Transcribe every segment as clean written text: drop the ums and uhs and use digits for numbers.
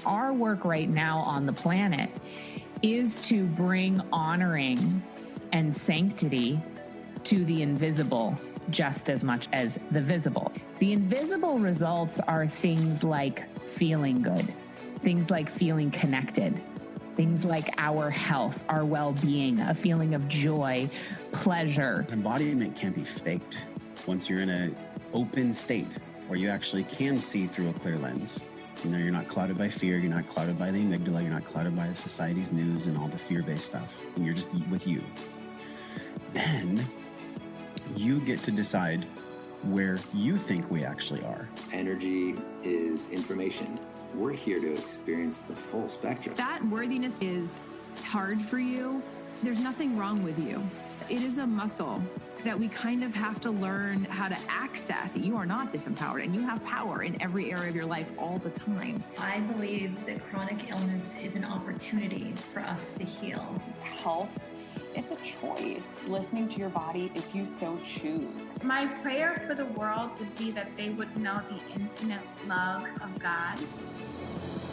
our work right now on the planet is to bring honoring and sanctity to the invisible just as much as the visible. The invisible results are things like feeling good, things like feeling connected, things like our health, our well-being, a feeling of joy, pleasure. Embodiment can't be faked once you're in an open state where you actually can see through a clear lens. You know, you're not clouded by fear, you're not clouded by the amygdala, you're not clouded by society's news and all the fear-based stuff. And you're just with you. Then you get to decide where you think we actually are. Energy is information. We're here to experience the full spectrum. That worthiness is hard for you. There's nothing wrong with you. It is a muscle that we kind of have to learn how to access. You are not disempowered, and you have power in every area of your life all the time. I believe that chronic illness is an opportunity for us to heal. Health, it's a choice. Listening to your body if you so choose. My prayer for the world would be that they would know the infinite love of God.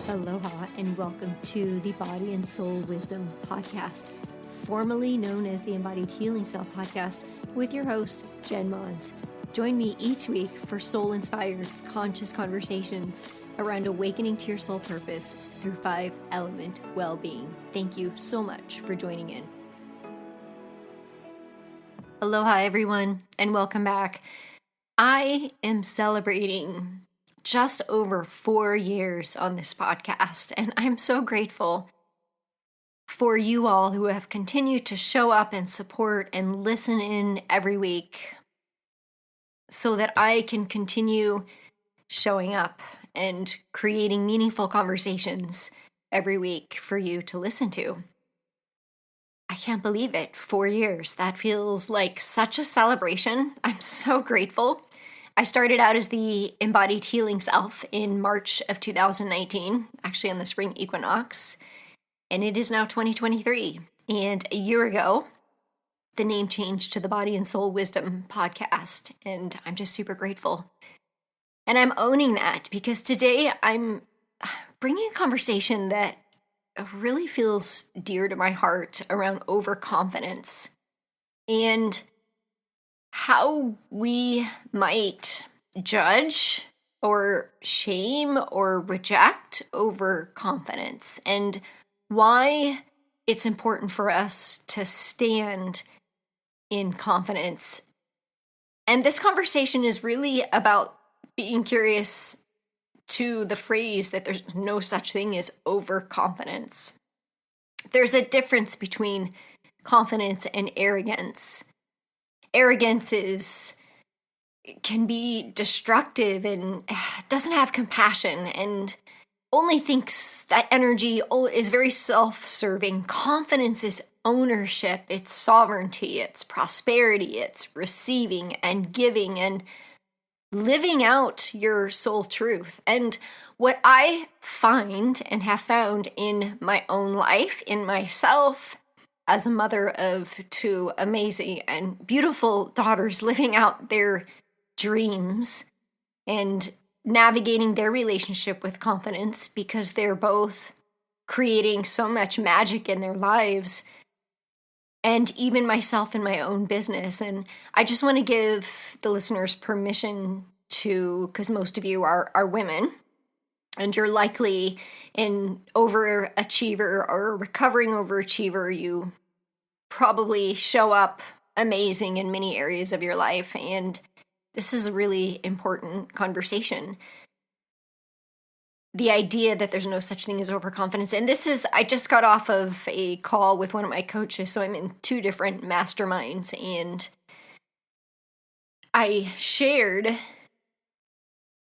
Aloha and welcome to the Body and Soul Wisdom Podcast, formerly known as the Embodied Healing Self Podcast, with your host, jenmons. Join me each week for soul-inspired, conscious conversations around awakening to your soul purpose through 5-element well-being. Thank you so much for joining in. Aloha, everyone, and welcome back. I am celebrating just over 4 years on this podcast, and I'm so grateful for you all who have continued to show up and support and listen in every week so that I can continue showing up and creating meaningful conversations every week for you to listen to. I can't believe it. 4 years. That feels like such a celebration. I'm so grateful. I started out as the Embodied Healing Self in March of 2019, actually on the spring equinox, and it is now 2023. And a year ago, the name changed to the Body and Soul Wisdom Podcast, and I'm just super grateful. And I'm owning that because today I'm bringing a conversation that really feels dear to my heart around overconfidence and how we might judge or shame or reject overconfidence and why it's important for us to stand in confidence. And this conversation is really about being curious to the phrase that there's no such thing as overconfidence. There's a difference between confidence and arrogance. Arrogance can be destructive and doesn't have compassion and only thinks that energy is very self-serving. Confidence is ownership, it's sovereignty, it's prosperity, it's receiving and giving and living out your soul truth. And what I find and have found in my own life, in myself, as a mother of 2 amazing and beautiful daughters living out their dreams and navigating their relationship with confidence because they're both creating so much magic in their lives, and even myself in my own business. And I just want to give the listeners permission to, because most of you are women, and you're likely an overachiever or a recovering overachiever. You probably show up amazing in many areas of your life, and this is a really important conversation. The idea that there's no such thing as overconfidence. And this is, I just got off of a call with one of my coaches, so I'm in 2 different masterminds, and I shared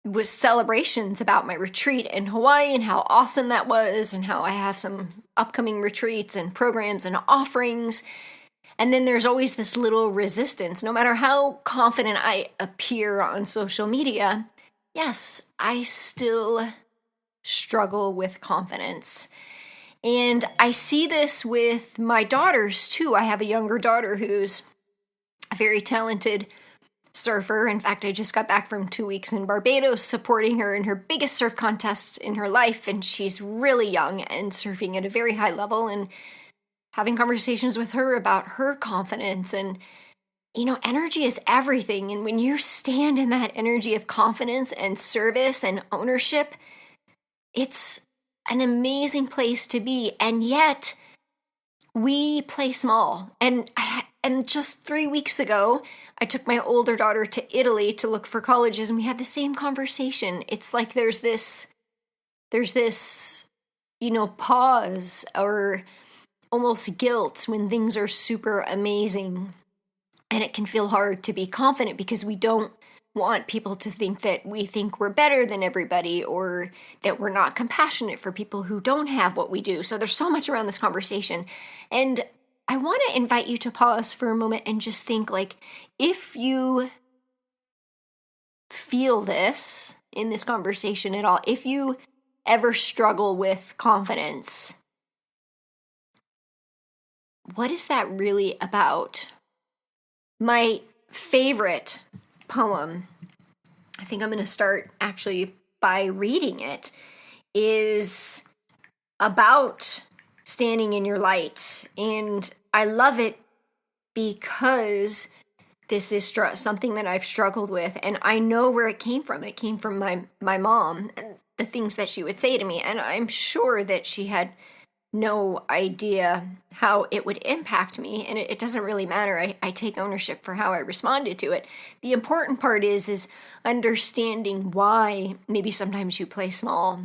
with celebrations about my retreat in Hawaii and how awesome that was and how I have some upcoming retreats and programs and offerings. And then there's always this little resistance. No matter how confident I appear on social media, yes, I still struggle with confidence. And I see this with my daughters too. I have a younger daughter who's a very talented surfer. In fact, I just got back from 2 weeks in Barbados supporting her in her biggest surf contest in her life, and she's really young and surfing at a very high level, and having conversations with her about her confidence. And energy is everything, and when you stand in that energy of confidence and service and ownership, it's an amazing place to be. And yet we play small. And just 3 weeks ago, I took my older daughter to Italy to look for colleges, and we had the same conversation. It's like there's this, pause or almost guilt when things are super amazing. And it can feel hard to be confident because we don't want people to think that we think we're better than everybody, or that we're not compassionate for people who don't have what we do. So there's so much around this conversation. And I want to invite you to pause for a moment and just think, like, if you feel this in this conversation at all, if you ever struggle with confidence, what is that really about? My favorite poem, I think I'm going to start actually by reading it, is about standing in your light. And I love it because this is something that I've struggled with, and I know where it came from. It came from my mom and the things that she would say to me, and I'm sure that she had no idea how it would impact me, and it doesn't really matter. I take ownership for how I responded to it. The important part is understanding why maybe sometimes you play small.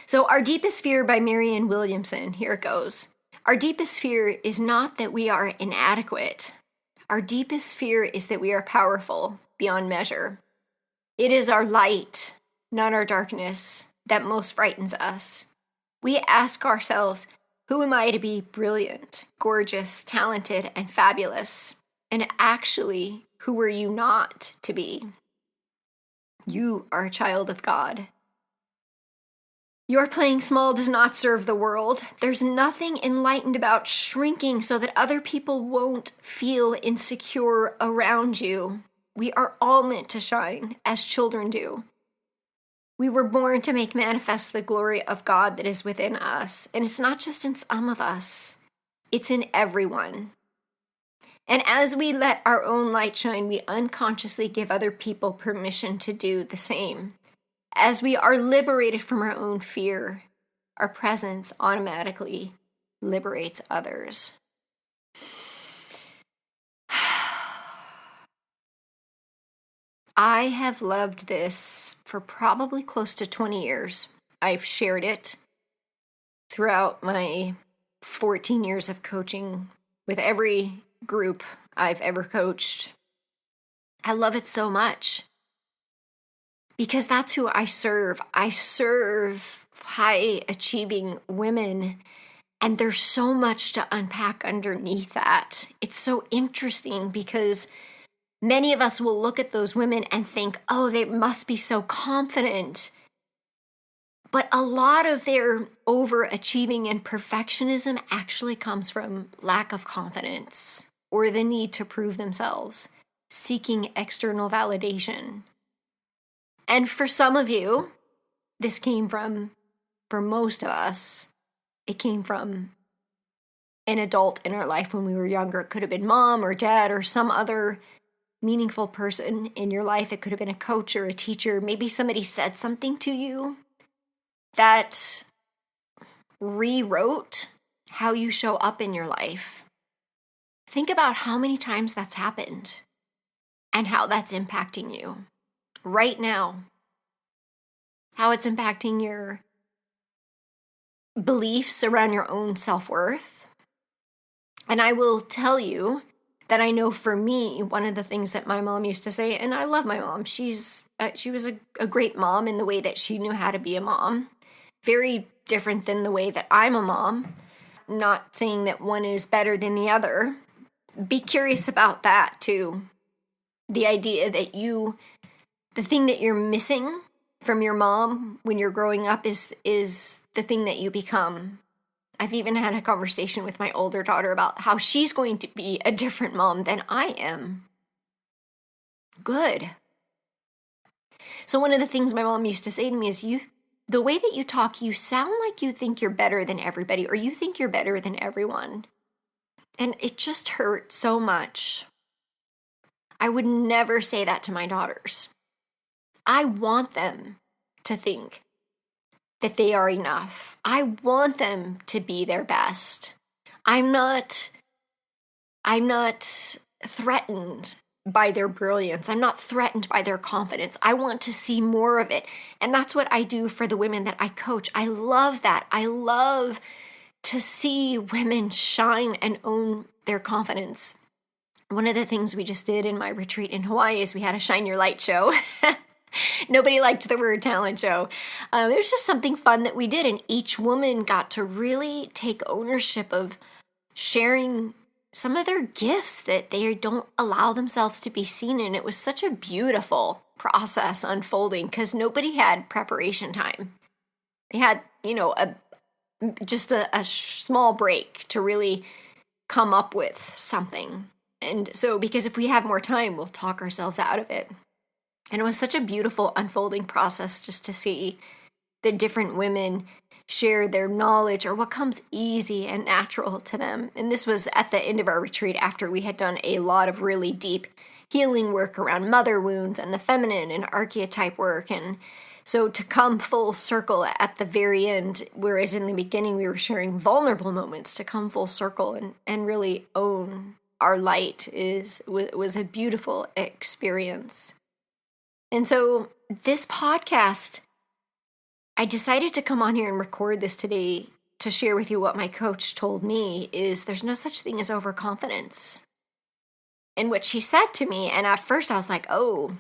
So Our Deepest Fear by Marianne Williamson, here it goes. Our deepest fear is not that we are inadequate. Our deepest fear is that we are powerful beyond measure. It is our light, not our darkness, that most frightens us. We ask ourselves, who am I to be brilliant, gorgeous, talented, and fabulous? And actually, who are you not to be? You are a child of God. Your playing small does not serve the world. There's nothing enlightened about shrinking so that other people won't feel insecure around you. We are all meant to shine, as children do. We were born to make manifest the glory of God that is within us. And it's not just in some of us, it's in everyone. And as we let our own light shine, we unconsciously give other people permission to do the same. As we are liberated from our own fear, our presence automatically liberates others. I have loved this for probably close to 20 years. I've shared it throughout my 14 years of coaching with every group I've ever coached. I love it so much because that's who I serve. I serve high-achieving women, and there's so much to unpack underneath that. It's so interesting because many of us will look at those women and think, oh, they must be so confident. But a lot of their overachieving and perfectionism actually comes from lack of confidence or the need to prove themselves, seeking external validation. And for some of you, this came from, for most of us, it came from an adult in our life when we were younger. It could have been mom or dad or some other meaningful person in your life. It could have been a coach or a teacher. Maybe somebody said something to you that rewrote how you show up in your life. Think about how many times that's happened and how that's impacting you right now. How it's impacting your beliefs around your own self-worth. And I will tell you that I know for me, one of the things that my mom used to say, and I love my mom, she was a great mom in the way that she knew how to be a mom. Very different than the way that I'm a mom. Not saying that one is better than the other. Be curious about that too. The idea that the thing that you're missing from your mom when you're growing up is the thing that you become. I've even had a conversation with my older daughter about how she's going to be a different mom than I am. good. So one of the things my mom used to say to me is, the way that you talk, you sound like you think you're better than everybody, or you think you're better than everyone. And it just hurt so much. I would never say that to my daughters. I want them to think that they are enough. I want them to be their best. I'm not threatened by their brilliance. I'm not threatened by their confidence. I want to see more of it. And that's what I do for the women that I coach. I love that. I love to see women shine and own their confidence. One of the things we just did in my retreat in Hawaii is we had a Shine Your Light show. Nobody liked the word talent show. It was just something fun that we did, and each woman got to really take ownership of sharing some of their gifts that they don't allow themselves to be seen in. It was such a beautiful process unfolding because nobody had preparation time. They had, just a small break to really come up with something. And so, because if we have more time, we'll talk ourselves out of it. And it was such a beautiful unfolding process just to see the different women share their knowledge or what comes easy and natural to them. And this was at the end of our retreat after we had done a lot of really deep healing work around mother wounds and the feminine and archetype work. And so to come full circle at the very end, whereas in the beginning we were sharing vulnerable moments, to come full circle and really own our light was a beautiful experience. And so this podcast, I decided to come on here and record this today to share with you what my coach told me is there's no such thing as overconfidence. And what she said to me, and at first I was like, oh,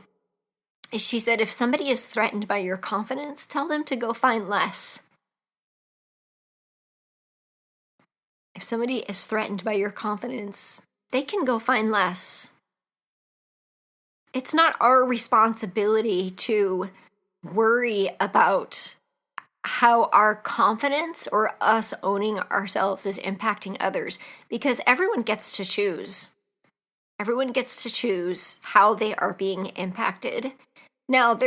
she said, if somebody is threatened by your confidence, tell them to go find less. If somebody is threatened by your confidence, they can go find less. It's not our responsibility to worry about how our confidence or us owning ourselves is impacting others, because everyone gets to choose. Everyone gets to choose how they are being impacted. Now,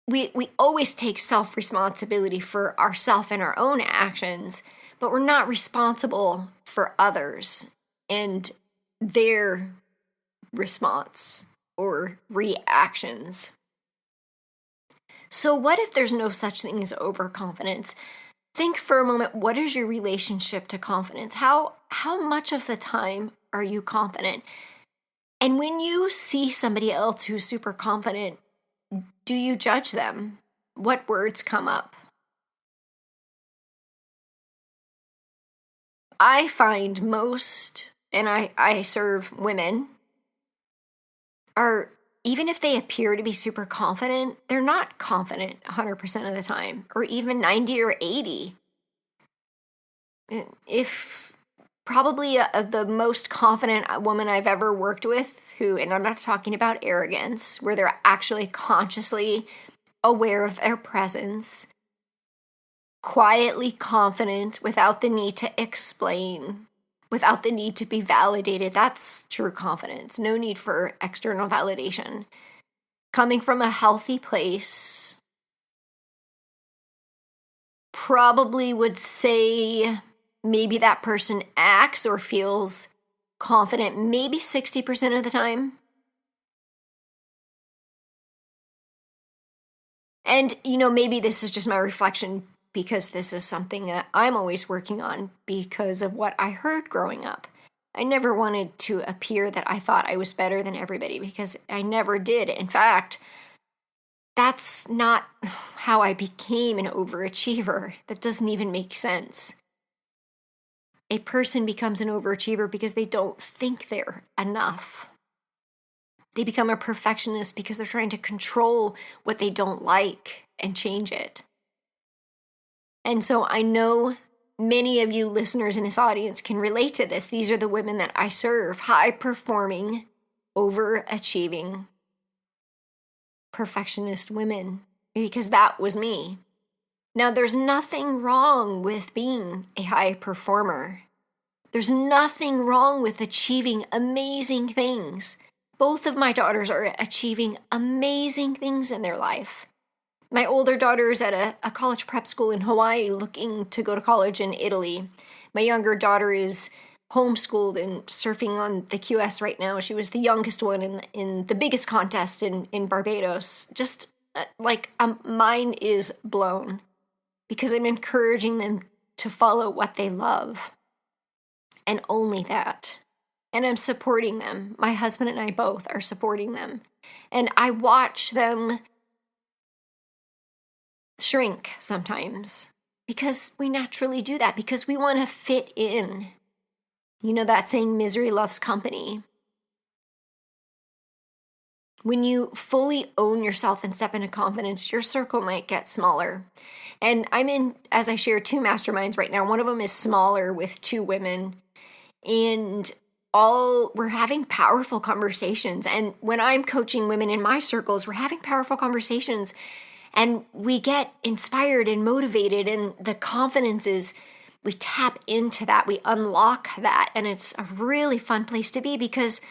we always take self-responsibility for ourselves and our own actions, but we're not responsible for others and their response or reactions. So what if there's no such thing as overconfidence? Think for a moment, what is your relationship to confidence? How much of the time are you confident? And when you see somebody else who's super confident, do you judge them? What words come up? I find most, and I serve women, are, even if they appear to be super confident, they're not confident 100% of the time, or even 90 or 80. If probably the most confident woman I've ever worked with, who, and I'm not talking about arrogance, where they're actually consciously aware of their presence, quietly confident without the need to explain, without the need to be validated. That's true confidence. No need for external validation. Coming from a healthy place, probably would say maybe that person acts or feels confident maybe 60% of the time. And, maybe this is just my reflection because this is something that I'm always working on because of what I heard growing up. I never wanted to appear that I thought I was better than everybody because I never did. In fact, that's not how I became an overachiever. That doesn't even make sense. A person becomes an overachiever because they don't think they're enough. They become a perfectionist because they're trying to control what they don't like and change it. And so I know many of you listeners in this audience can relate to this. These are the women that I serve, high-performing, overachieving, perfectionist women, because that was me. Now, there's nothing wrong with being a high performer. There's nothing wrong with achieving amazing things. Both of my daughters are achieving amazing things in their life. My older daughter is at a college prep school in Hawaii looking to go to college in Italy. My younger daughter is homeschooled and surfing on the QS right now. She was the youngest one in the biggest contest in Barbados. Just mind is blown because I'm encouraging them to follow what they love and only that. And I'm supporting them. My husband and I both are supporting them. And I watch them shrink sometimes because we naturally do that, because we want to fit in. You know that saying, misery loves company. When you fully own yourself and step into confidence, your circle might get smaller. And I'm in, as I share, 2 masterminds right now. One of them is smaller with 2 women. And we're having powerful conversations. And when I'm coaching women in my circles, we're having powerful conversations. And we get inspired and motivated. And the confidence is, we tap into that, we unlock that. And it's a really fun place to be because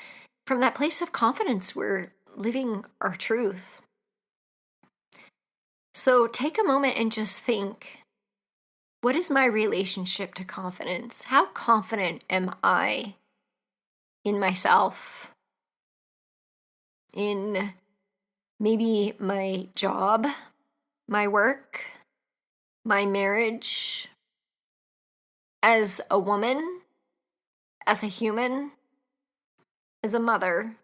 from that place of confidence, we're living our truth. So take a moment and just think, what is my relationship to confidence? How confident am I in myself? In maybe my job, my work, my marriage, as a woman, as a human, as a mother?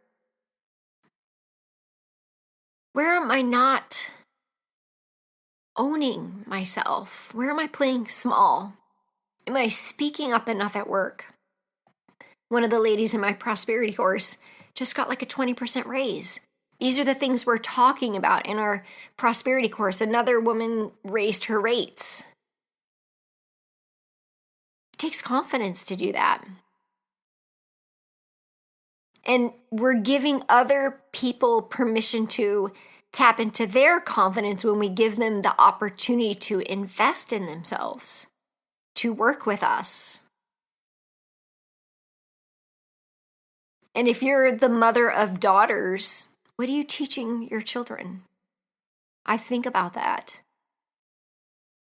Where am I not owning myself? Where am I playing small? Am I speaking up enough at work? One of the ladies in my prosperity course just got like a 20% raise. These are the things we're talking about in our prosperity course. Another woman raised her rates. It takes confidence to do that. And we're giving other people permission to tap into their confidence when we give them the opportunity to invest in themselves, to work with us. And if you're the mother of daughters, what are you teaching your children? I think about that.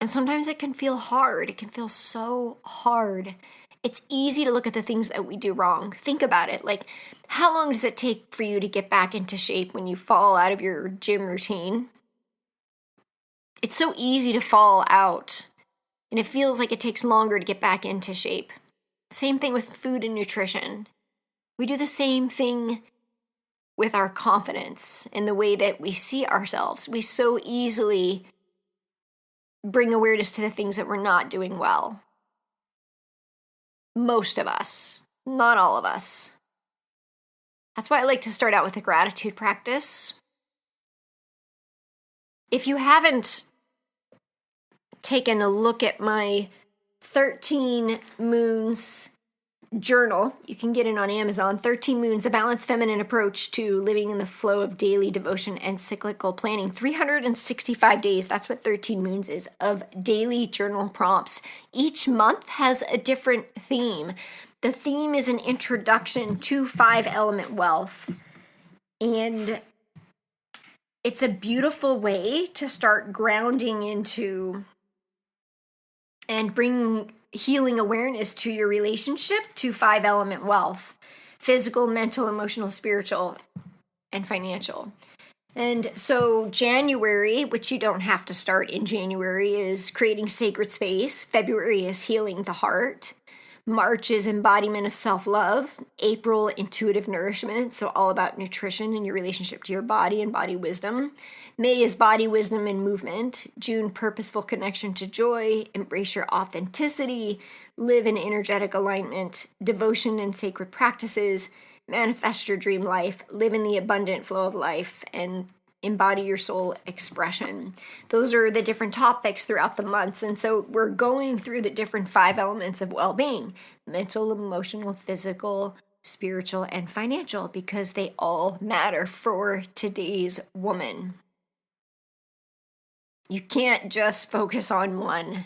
And sometimes it can feel hard. It can feel so hard. It's easy to look at the things that we do wrong. Think about it. Like, how long does it take for you to get back into shape when you fall out of your gym routine? It's so easy to fall out, and it feels like it takes longer to get back into shape. Same thing with food and nutrition. We do the same thing with our confidence and the way that we see ourselves. We so easily bring awareness to the things that we're not doing well. Most of us, not all of us. That's why I like to start out with a gratitude practice. If you haven't taken a look at my 13 Moons journal, you can get it on Amazon. 13 Moons, a balanced feminine approach to living in the flow of daily devotion and cyclical planning. 365 days, that's what 13 Moons is, of daily journal prompts. Each month has a different theme. The theme is an introduction to 5-element wealth. And it's a beautiful way to start grounding into and bring healing awareness to your relationship to 5-element wealth: physical, mental, emotional, spiritual, and financial. And so January, which you don't have to start in January, is creating sacred space. February is healing the heart. March is embodiment of self-love. April, intuitive nourishment, so all about nutrition and your relationship to your body and body wisdom. May is body wisdom and movement. June, purposeful connection to joy. Embrace your authenticity. Live in energetic alignment. Devotion and sacred practices. Manifest your dream life. Live in the abundant flow of life. And embody your soul expression. Those are the different topics throughout the months. And so we're going through the different 5 elements of well-being: mental, emotional, physical, spiritual, and financial, because they all matter for today's woman. You can't just focus on one.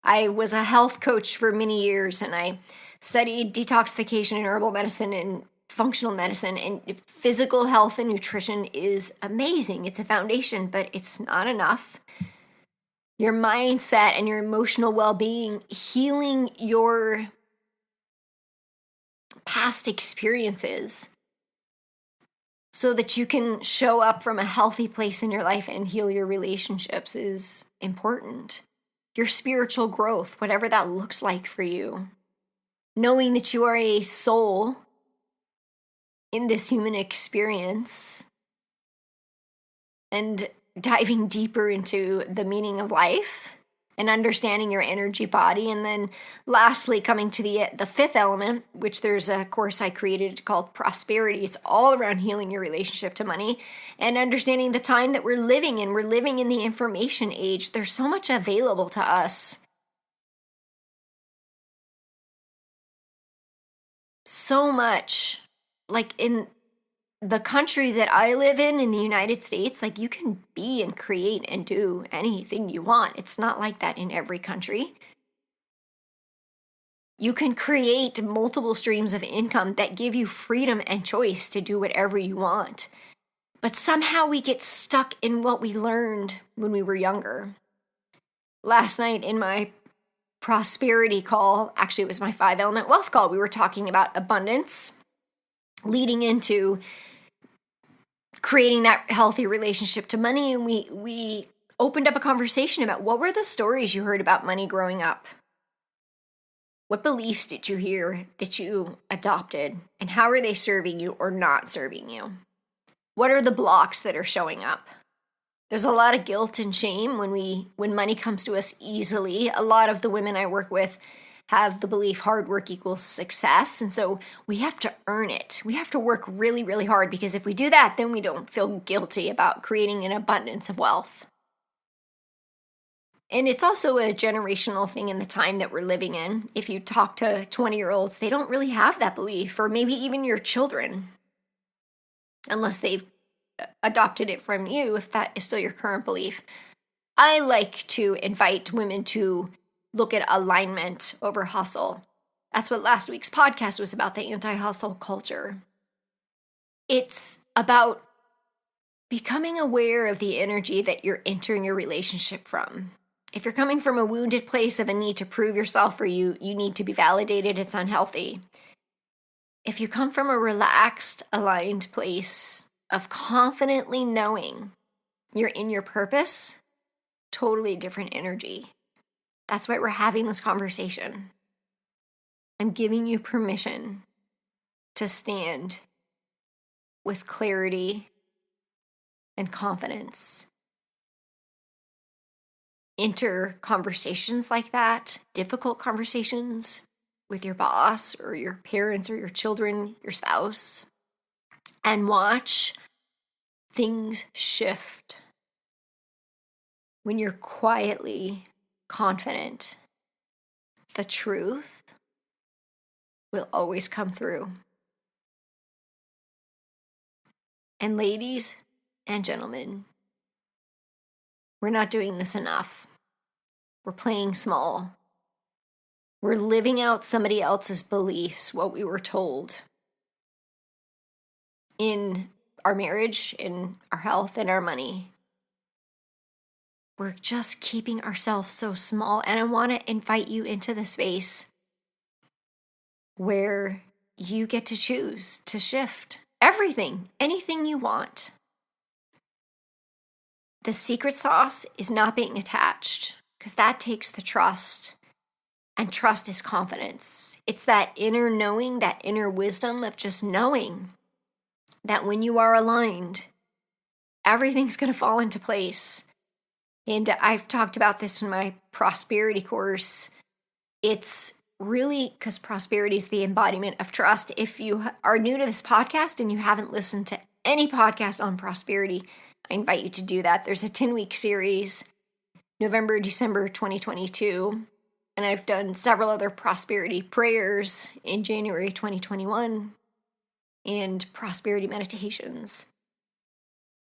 I was a health coach for many years, and I studied detoxification and herbal medicine and functional medicine and physical health and nutrition is amazing. It's a foundation, but it's not enough. Your mindset and your emotional well-being, healing your past experiences so that you can show up from a healthy place in your life and heal your relationships is important. Your spiritual growth, whatever that looks like for you. Knowing that you are a soul in this human experience and diving deeper into the meaning of life and understanding your energy body. And then lastly, coming to the fifth element, which there's a course I created called Prosperity. It's all around healing your relationship to money and understanding the time that we're living in. We're living in the information age. There's so much available to us. So much. Like in the country that I live in the United States, like you can be and create and do anything you want. It's not like that in every country. You can create multiple streams of income that give you freedom and choice to do whatever you want. But somehow we get stuck in what we learned when we were younger. Last night in my prosperity call, actually it was my 5-element wealth call, we were talking about abundance, leading into creating that healthy relationship to money. And we opened up a conversation about what were the stories you heard about money growing up? What beliefs did you hear that you adopted? And how are they serving you or not serving you? What are the blocks that are showing up? There's a lot of guilt and shame when money comes to us easily. A lot of the women I work with have the belief hard work equals success. And so we have to earn it. We have to work really, really hard, because if we do that, then we don't feel guilty about creating an abundance of wealth. And it's also a generational thing in the time that we're living in. If you talk to 20-year-olds, they don't really have that belief, or maybe even your children, unless they've adopted it from you, if that is still your current belief. I like to invite women to look at alignment over hustle. That's what last week's podcast was about, the anti-hustle culture. It's about becoming aware of the energy that you're entering your relationship from. If you're coming from a wounded place of a need to prove yourself, or you need to be validated, it's unhealthy. If you come from a relaxed, aligned place of confidently knowing you're in your purpose, totally different energy. That's why we're having this conversation. I'm giving you permission to stand with clarity and confidence. Enter conversations like that, difficult conversations with your boss or your parents or your children, your spouse, and watch things shift when you're quietly confident. The truth will always come through. And ladies and gentlemen, we're not doing this enough. We're playing small. We're living out somebody else's beliefs, what we were told in our marriage, in our health, and our money. We're just keeping ourselves so small. And I want to invite you into the space where you get to choose to shift everything, anything you want. The secret sauce is not being attached, because that takes the trust. And trust is confidence. It's that inner knowing, that inner wisdom of just knowing that when you are aligned, everything's going to fall into place. And I've talked about this in my prosperity course. It's really because prosperity is the embodiment of trust. If you are new to this podcast and you haven't listened to any podcast on prosperity, I invite you to do that. There's a 10-week series, November, December 2022. And I've done several other prosperity prayers in January 2021 and prosperity meditations.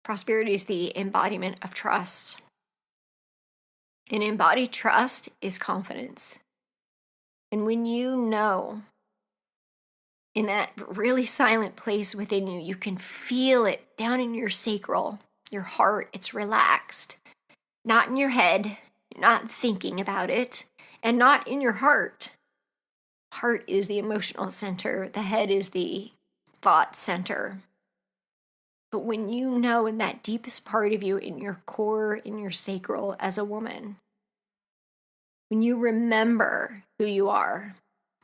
Prosperity is the embodiment of trust. And embodied trust is confidence. And when you know in that really silent place within you. You can feel it down in your sacral, your heart. It's relaxed. Not in your head, not thinking about it, and not in your heart. Heart is the emotional center. The head is the thought center. But when you know in that deepest part of you, in your core, in your sacral as a woman, when you remember who you are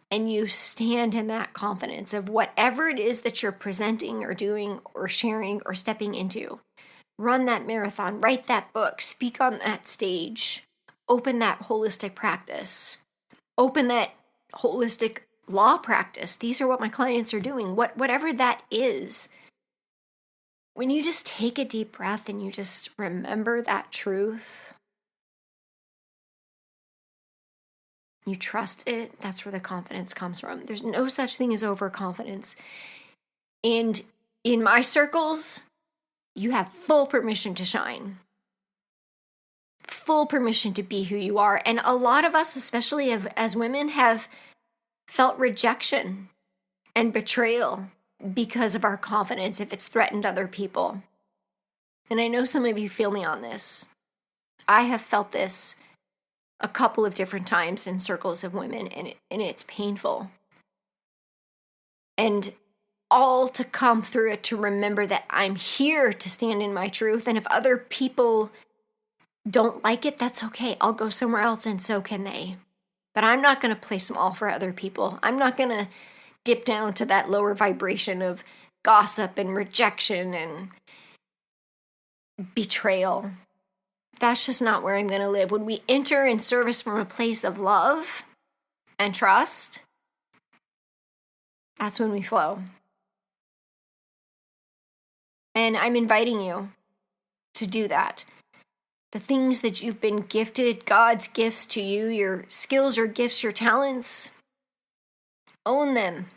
and you stand in that confidence of whatever it is that you're presenting or doing or sharing or stepping into, run that marathon, write that book, speak on that stage, open that holistic practice, open that holistic law practice. These are what my clients are doing, whatever that is. When you just take a deep breath and you just remember that truth, you trust it, that's where the confidence comes from. There's no such thing as overconfidence. And in my circles, you have full permission to shine. Full permission to be who you are. And a lot of us, especially as women, have felt rejection and betrayal because of our confidence if it's threatened other people. And I know some of you feel me on this. I have felt this a couple of different times in circles of women, and it's painful. And all to come through it to remember that I'm here to stand in my truth, and if other people don't like it, that's okay. I'll go somewhere else and so can they. But I'm not going to play small for other people. I'm not going to dip down to that lower vibration of gossip and rejection and betrayal. That's just not where I'm going to live. When we enter in service from a place of love and trust, that's when we flow. And I'm inviting you to do that. The things that you've been gifted, God's gifts to you, your skills, your gifts, your talents, own them.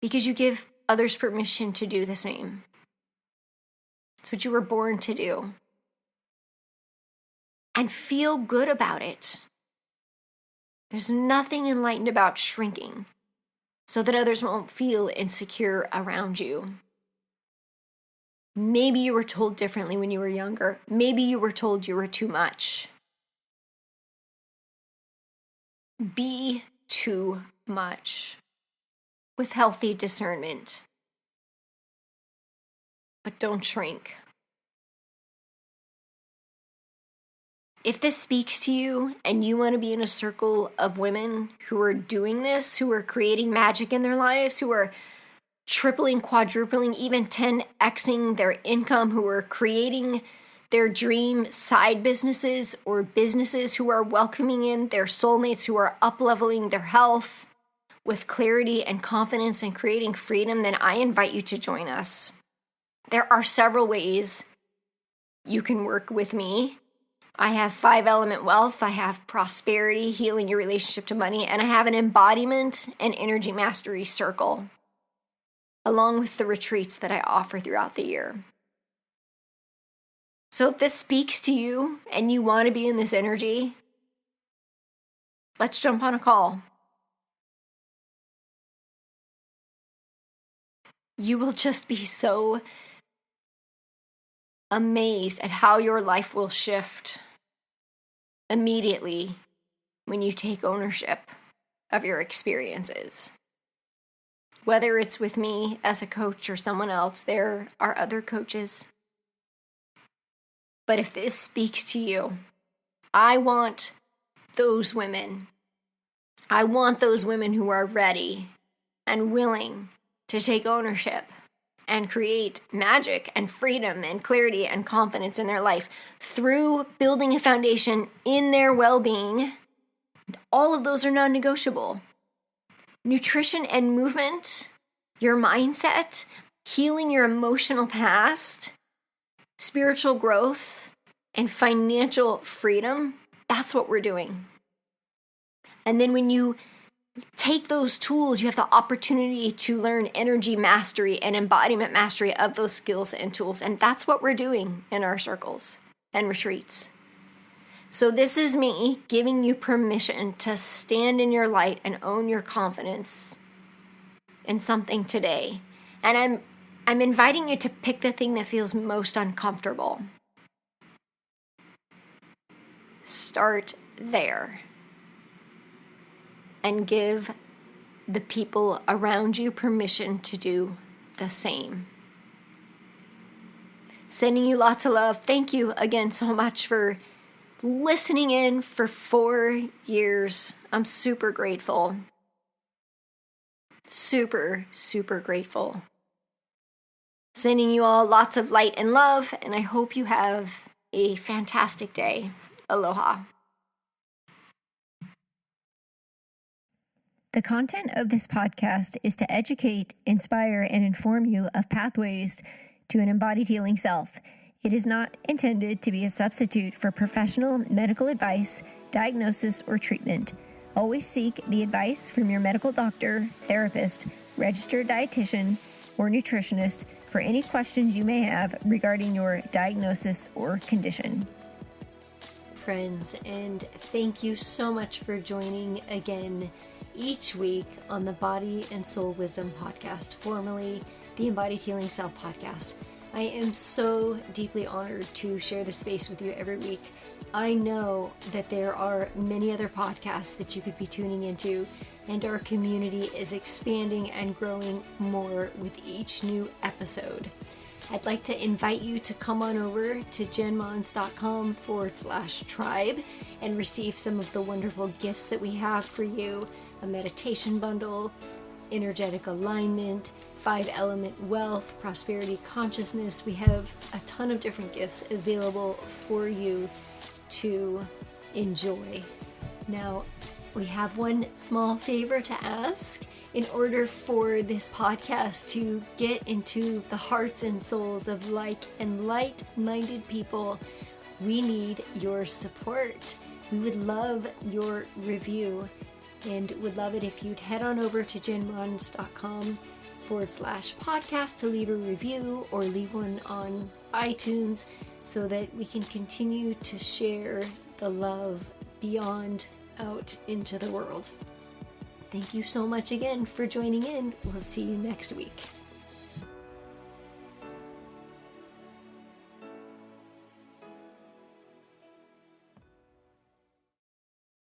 Because you give others permission to do the same. It's what you were born to do. And feel good about it. There's nothing enlightened about shrinking so that others won't feel insecure around you. Maybe you were told differently when you were younger. Maybe you were told you were too much. Be too much with healthy discernment. But don't shrink. If this speaks to you and you want to be in a circle of women who are doing this, who are creating magic in their lives, who are tripling, quadrupling, even 10xing their income, who are creating their dream side businesses or businesses, who are welcoming in their soulmates, who are up-leveling their health with clarity and confidence and creating freedom, then I invite you to join us. There are several ways you can work with me. I have 5-element wealth, I have prosperity, healing your relationship to money, and I have an embodiment and energy mastery circle, along with the retreats that I offer throughout the year. So if this speaks to you and you want to be in this energy, let's jump on a call. You will just be so amazed at how your life will shift immediately when you take ownership of your experiences. Whether it's with me as a coach or someone else, there are other coaches. But if this speaks to you, I want those women. I want those women who are ready and willing to take ownership and create magic and freedom and clarity and confidence in their life through building a foundation in their well-being. All of those are non-negotiable. Nutrition and movement, your mindset, healing your emotional past, spiritual growth, and financial freedom, that's what we're doing. And then when you take those tools, you have the opportunity to learn energy mastery and embodiment mastery of those skills and tools. And that's what we're doing in our circles and retreats. So this is me giving you permission to stand in your light and own your confidence in something today. And I'm inviting you to pick the thing that feels most uncomfortable. Start there. And give the people around you permission to do the same. Sending you lots of love. Thank you again so much for listening in for 4 years. I'm super grateful. Super, super grateful. Sending you all lots of light and love, and I hope you have a fantastic day. Aloha. The content of this podcast is to educate, inspire, and inform you of pathways to an embodied healing self. It is not intended to be a substitute for professional medical advice, diagnosis, or treatment. Always seek the advice from your medical doctor, therapist, registered dietitian, or nutritionist for any questions you may have regarding your diagnosis or condition. Friends, and thank you so much for joining again each week on the Body and Soul Wisdom Podcast, formerly the Embodied Healing Self Podcast. I am so deeply honored to share the space with you every week. I know that there are many other podcasts that you could be tuning into, and our community is expanding and growing more with each new episode. I'd like to invite you to come on over to jenmons.com/tribe and receive some of the wonderful gifts that we have for you. A meditation bundle, energetic alignment, 5-element wealth, prosperity consciousness. We have a ton of different gifts available for you to enjoy. Now, we have one small favor to ask. In order for this podcast to get into the hearts and souls of like and light-minded people, we need your support. We would love your review and would love it if you'd head on over to jenmons.com/podcast to leave a review or leave one on iTunes so that we can continue to share the love beyond out into the world. Thank you so much again for joining in. We'll see you next week.